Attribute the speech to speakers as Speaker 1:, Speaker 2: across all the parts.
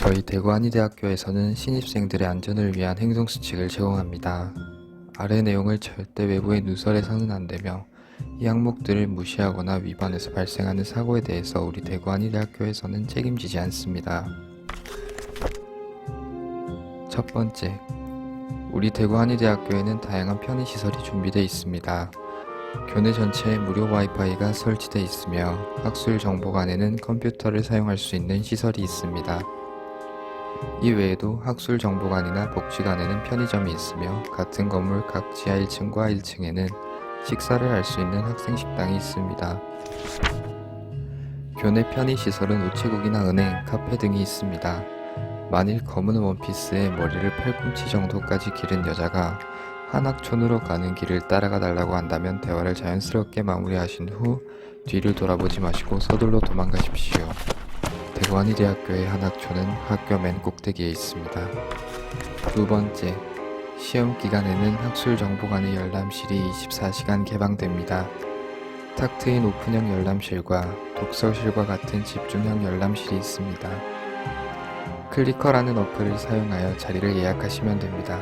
Speaker 1: 저희 대구한의대학교에서는 신입생들의 안전을 위한 행동수칙을 제공합니다. 아래 내용을 절대 외부의 누설해서는 안되며 이 항목들을 무시하거나 위반해서 발생하는 사고에 대해서 우리 대구한의대학교에서는 책임지지 않습니다. 첫 번째, 우리 대구한의대학교에는 다양한 편의시설이 준비되어 있습니다. 교내 전체에 무료 와이파이가 설치되어 있으며 학술 정보관에는 컴퓨터를 사용할 수 있는 시설이 있습니다. 이 외에도 학술 정보관이나 복지관에는 편의점이 있으며 같은 건물 각 지하 1층과 1층에는 식사를 할 수 있는 학생식당이 있습니다. 교내 편의시설은 우체국이나 은행, 카페 등이 있습니다. 만일 검은 원피스에 머리를 팔꿈치 정도까지 기른 여자가 한학촌으로 가는 길을 따라가 달라고 한다면 대화를 자연스럽게 마무리하신 후 뒤를 돌아보지 마시고 서둘러 도망가십시오. 대구한의대학교의 한학촌은 학교 맨 꼭대기에 있습니다. 두 번째, 시험 기간에는 학술정보관의 열람실이 24시간 개방됩니다. 탁 트인 오픈형 열람실과 독서실과 같은 집중형 열람실이 있습니다. 클리커라는 어플을 사용하여 자리를 예약하시면 됩니다.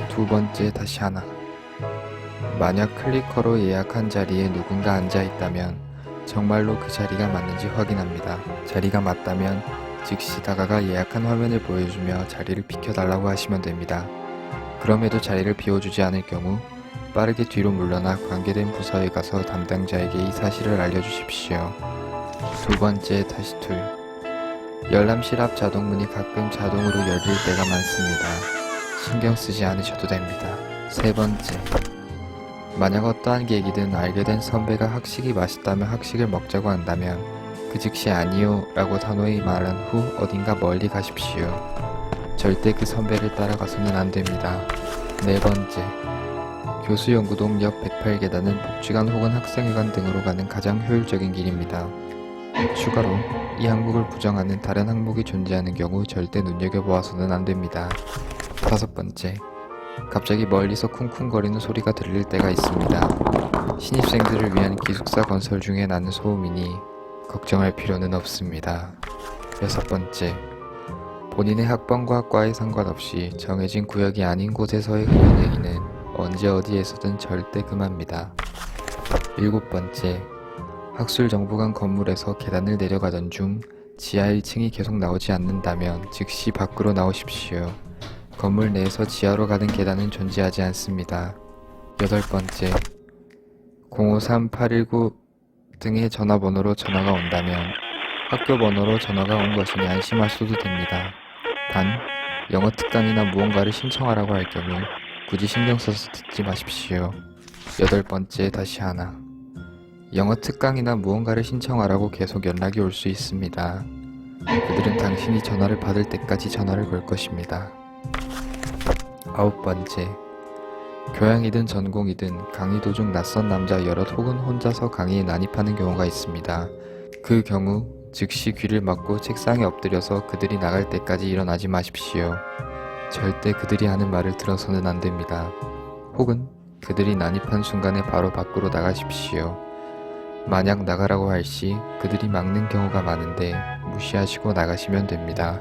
Speaker 1: 두 번째, 다시 하나. 만약 클리커로 예약한 자리에 누군가 앉아 있다면 정말로 그 자리가 맞는지 확인합니다. 자리가 맞다면 즉시 다가가 예약한 화면을 보여주며 자리를 비켜달라고 하시면 됩니다. 그럼에도 자리를 비워주지 않을 경우 빠르게 뒤로 물러나 관계된 부서에 가서 담당자에게 이 사실을 알려주십시오. 두 번째, 다시 둘. 열람실 앞 자동문이 가끔 자동으로 열릴 때가 많습니다. 신경 쓰지 않으셔도 됩니다. 세 번째, 만약 어떠한 계기든 알게 된 선배가 학식이 맛있다며 학식을 먹자고 한다면 그 즉시 아니요 라고 단호히 말한 후 어딘가 멀리 가십시오. 절대 그 선배를 따라가서는 안됩니다. 네 번째, 교수연구동 역 108계단은 복지관 혹은 학생회관 등으로 가는 가장 효율적인 길입니다. 추가로 이 항목을 부정하는 다른 항목이 존재하는 경우 절대 눈여겨보아서는 안됩니다. 다섯 번째, 갑자기 멀리서 쿵쿵거리는 소리가 들릴 때가 있습니다. 신입생들을 위한 기숙사 건설 중에 나는 소음이니 걱정할 필요는 없습니다. 여섯 번째, 본인의 학번과 과에 상관없이 정해진 구역이 아닌 곳에서의 흡연행위는 언제 어디에서든 절대 금합니다. 일곱 번째, 학술정보관 건물에서 계단을 내려가던 중 지하 1층이 계속 나오지 않는다면 즉시 밖으로 나오십시오. 건물 내에서 지하로 가는 계단은 존재하지 않습니다. 여덟 번째, 053-819 등의 전화번호로 전화가 온다면 학교 번호로 전화가 온 것이니 안심하셔도 됩니다. 단, 영어 특강이나 무언가를 신청하라고 할 경우 굳이 신경 써서 듣지 마십시오. 여덟 번째, 다시 하나. 영어 특강이나 무언가를 신청하라고 계속 연락이 올 수 있습니다. 그들은 당신이 전화를 받을 때까지 전화를 걸 것입니다. 아홉 번째, 교양이든 전공이든 강의 도중 낯선 남자 여럿 혹은 혼자서 강의에 난입하는 경우가 있습니다. 그 경우 즉시 귀를 막고 책상에 엎드려서 그들이 나갈 때까지 일어나지 마십시오. 절대 그들이 하는 말을 들어서는 안됩니다. 혹은 그들이 난입한 순간에 바로 밖으로 나가십시오. 만약 나가라고 할 시 그들이 막는 경우가 많은데 무시하시고 나가시면 됩니다.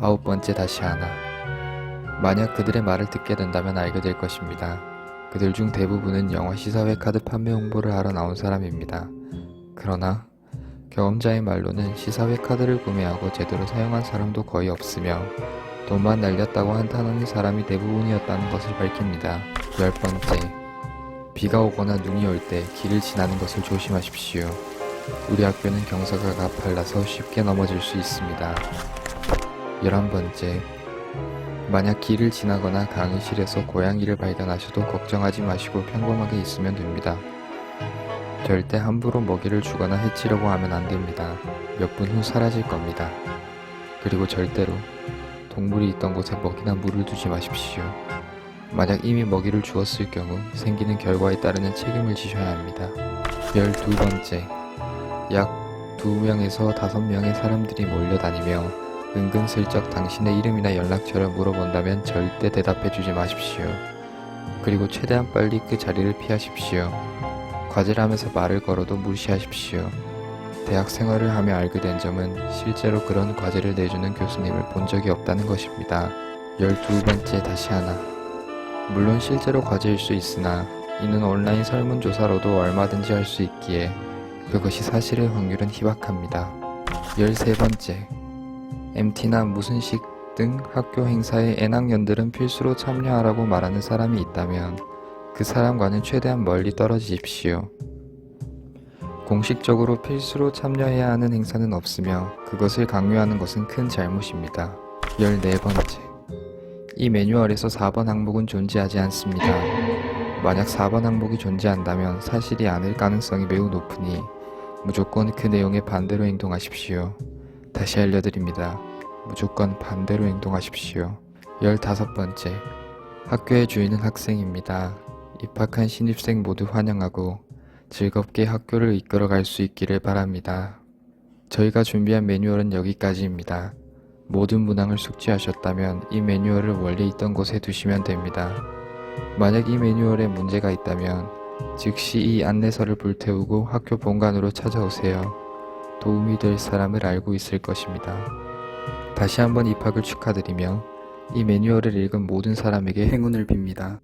Speaker 1: 아홉 번째, 다시 하나. 만약 그들의 말을 듣게 된다면 알게 될 것입니다. 그들 중 대부분은 영어 시사회 카드 판매 홍보를 하러 나온 사람입니다. 그러나 경험자의 말로는 시사회 카드를 구매하고 제대로 사용한 사람도 거의 없으며 돈만 날렸다고 한탄하는 사람이 대부분이었다는 것을 밝힙니다. 열 번째, 비가 오거나 눈이 올 때 길을 지나는 것을 조심하십시오. 우리 학교는 경사가 가팔라서 쉽게 넘어질 수 있습니다. 11번째, 만약 길을 지나거나 강의실에서 고양이를 발견하셔도 걱정하지 마시고 평범하게 있으면 됩니다. 절대 함부로 먹이를 주거나 해치려고 하면 안됩니다. 몇 분 후 사라질 겁니다. 그리고 절대로 동물이 있던 곳에 먹이나 물을 두지 마십시오. 만약 이미 먹이를 주었을 경우 생기는 결과에 따르는 책임을 지셔야 합니다. 12번째, 약 2명에서 5명의 사람들이 몰려다니며 은근슬쩍 당신의 이름이나 연락처를 물어본다면 절대 대답해주지 마십시오. 그리고 최대한 빨리 그 자리를 피하십시오. 과제를 하면서 말을 걸어도 무시하십시오. 대학 생활을 하며 알게 된 점은 실제로 그런 과제를 내주는 교수님을 본 적이 없다는 것입니다. 12번째 다시 하나. 물론 실제로 과제일 수 있으나 이는 온라인 설문조사로도 얼마든지 할 수 있기에 그것이 사실의 확률은 희박합니다. 13번째. MT나 무슨식 등 학교 행사에 N학년들은 필수로 참여하라고 말하는 사람이 있다면 그 사람과는 최대한 멀리 떨어지십시오. 공식적으로 필수로 참여해야 하는 행사는 없으며 그것을 강요하는 것은 큰 잘못입니다. 14번째. 이 매뉴얼에서 4번 항목은 존재하지 않습니다. 만약 4번 항목이 존재한다면 사실이 아닐 가능성이 매우 높으니 무조건 그 내용에 반대로 행동하십시오. 다시 알려드립니다. 무조건 반대로 행동하십시오. 15번째. 학교의 주인은 학생입니다. 입학한 신입생 모두 환영하고 즐겁게 학교를 이끌어 갈 수 있기를 바랍니다. 저희가 준비한 매뉴얼은 여기까지입니다. 모든 문항을 숙지하셨다면 이 매뉴얼을 원래 있던 곳에 두시면 됩니다. 만약 이 매뉴얼에 문제가 있다면 즉시 이 안내서를 불태우고 학교 본관으로 찾아오세요. 도움이 될 사람을 알고 있을 것입니다. 다시 한번 입학을 축하드리며 이 매뉴얼을 읽은 모든 사람에게 행운을 빕니다.